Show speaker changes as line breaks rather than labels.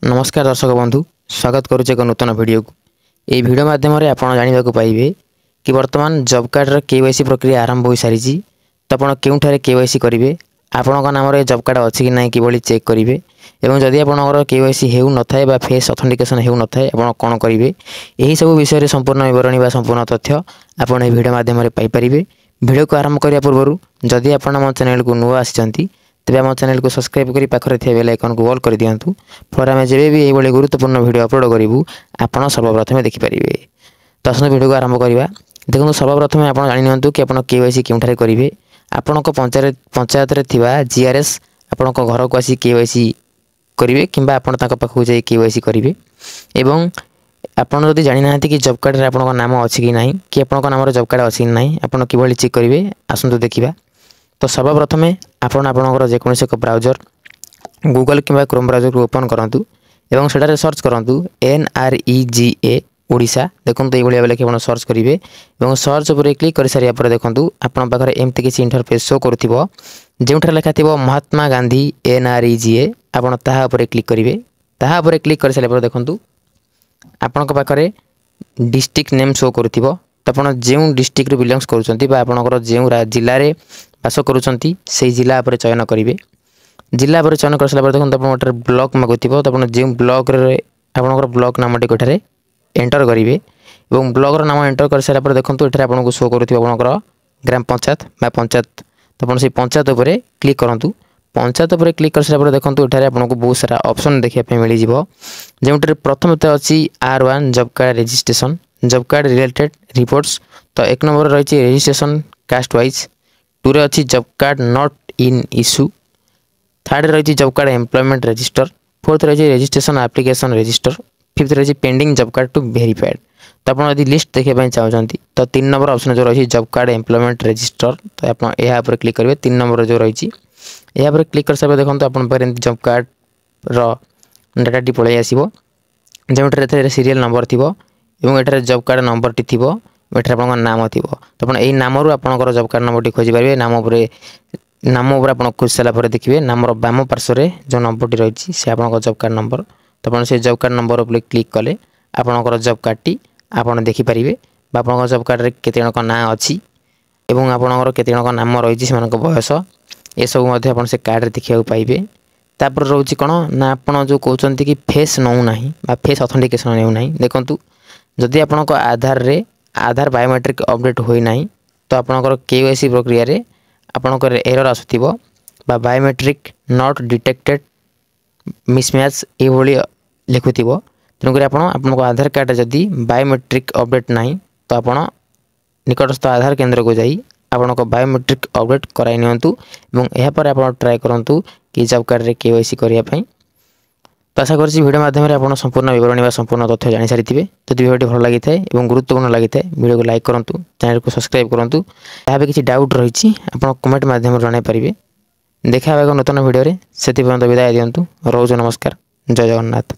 नमस्कार दर्शक बंधु स्वागत करुचे एक नूतन वीडियो को यह वीडियो माध्यम आप जानवाक पाइबे कि वर्तमान जॉब कार्ड केवाईसी प्रक्रिया आरंभ हो सारी तो आप क्योंठारे केवाईसी करेंगे आपण नाम जॉब कार्ड अच्छी कि ना कि चेक करेंगे और जदि आपंकर केवाईसी हो न था फेस ऑथेंटिकेशन हो न था आप कौन करेंगे यही सब विषय संपूर्ण विवरणी संपूर्ण तथ्य आप वीडियो माध्यम पाइपर। वीडियो को आरंभ करने पूर्व जदि आप चैनल को नुआ आसी तेज आम चैनल को सब्सक्राइब कर पाखे थे बेल आइकन को ऑल कर दिंतु फल आम जब भी ये गुरुत्वपूर्ण वीडियो अपलोड करूँ आपड़ सर्वप्रथम देखिपारे। तो आसत वीडियो को आरंभ करवा। देखो सर्वप्रथम आप जानी कि आप केवाईसी क्योंठारे करेंगे आपण पंचायत जीआरएस आपण घर को आसी केवाईसी करेंगे कि पाखक जाए केवाईसी करेंगे। एवं आपड़ जदि जानी ना कि जॉब कार्ड आप नाम अच्छी कि ना कि नाम जॉब कार्ड अच्छी कि ना आप कि चेक करेंगे आसतु देखा। तो सर्वप्रथम आपणकर जेकोसी एक ब्राउजर गूगल कि क्रोम ब्राउजर को ओपन करूँ और सेटारे सर्च करूँ NREGA ओडिशा। देखो ये लिखे आप सर्च करेंगे और सर्च पर क्लिक कर सारे देखूँ आपन पाखे एमती किसी इंटरफेस शो करुव जो लिखा थी महात्मा गांधी NREGA आपड़ तापर क्लिक करेंगे। तापर क्लिक कर सारे देखूँ आपण पाखे डिस्ट्रिक्ट नेम शो करुव तो आप जो डिस्ट्रिक्ट बिलंग्स कर जो जिले में बास करुँच से जिला पर चयन करेंगे। जिला पर चयन कर सारा देखो आप ब्लॉक मागुव तो जो ब्लॉक आपंकर ब्लॉक नाम टी एंटर करेंगे और ब्लॉक नाम एंटर कर सारा देखो ये आपको शो करुँकर ग्राम पंचायत पंचायत तो आप पंचायत उपर क्लिक करूँ। पंचायत उपर क्लिक कर सारा देखो ये आपको बहुत सारा ऑप्शन देखा मिल जो प्रथम अच्छी R1 job card registration job card related reports. तो एक नंबर रही रजिस्ट्रेशन कास्ट वाइज, 2 रे अच्छी job card not in issue, 3rd रही job card employment register, 4th रही रजिस्ट्रेशन एप्लिकेशन रजिस्टर, 5th रही pending job card to verified. तो आप लिस्ट देखा चाहते तो 3 नंबर ऑप्शन जो रही जॉब कार्ड एम्प्लॉयमेंट रजिस्टर तो आप यहाँ क्लिक करेंगे। 3 नंबर जो रही यहाँ क्लिक कर सारे देखो आप जॉब कार्ड डाटाटी पलि आसो जो सीरियल नंबर थी और जॉब कार्ड नंबर टी थी एट आप नाम थी तो यही नाम आपंकर जॉब कार्ड नंबर टी खोजी पारे। नाम आप खोज सारापर देखिए नाम बाम पार्श्व जो नंबर टी रही से आप जॉब कार्ड नंबर तो आप जॉब कार्ड नंबर उपर क्लिक कले आपंकर जॉब कार्ड टी आप देखिपारे आप जॉब कार्ड केते जन ना अच्छी और आपंकर केते जन नाम रही से बयस ये सब आप से कार्ड देखा पाइबे। तापर रोचे कौन ना आप जो कहते कि फेस नौ ना फेस ऑथेंटिकेशन नौ ना देखूँ जदि आपण आधार बायोमेट्रिक अपडेट होना तो आपंकर केवाईसी प्रक्रिया रे आपंकर एरर आसुथिबो बा बायोमेट्रिक नॉट डिटेक्टेड मिसमैच ये लिखुथिबो। तेणुक आपको आधार कार्ड जदि बायोमेट्रिक अपडेट ना तो आप निकटस्थ आधार केंद्र को जाई आपको बायोमेट्रिक अपडेट कराई नियंतु और यापर आप ट्राए करूँ कि जॉब कार्ड रे केवाईसी करने। तो आशा कर वीडियो माध्यम आप संपूर्ण विवरणी संपूर्ण तथ्य जानी सारी थे। तो वीडियो भल लगी है और गुरुत्वपूर्ण लगी है वीडियो को लाइक करूँ चैनल को सब्सक्राइब करूँ। जहाँ भी किसी डाउट रही आप कमेंट माध्यम जन पारे। देखा एक नूतन वीडियो से विदाय दिंतु रोज नमस्कार जय जगन्नाथ।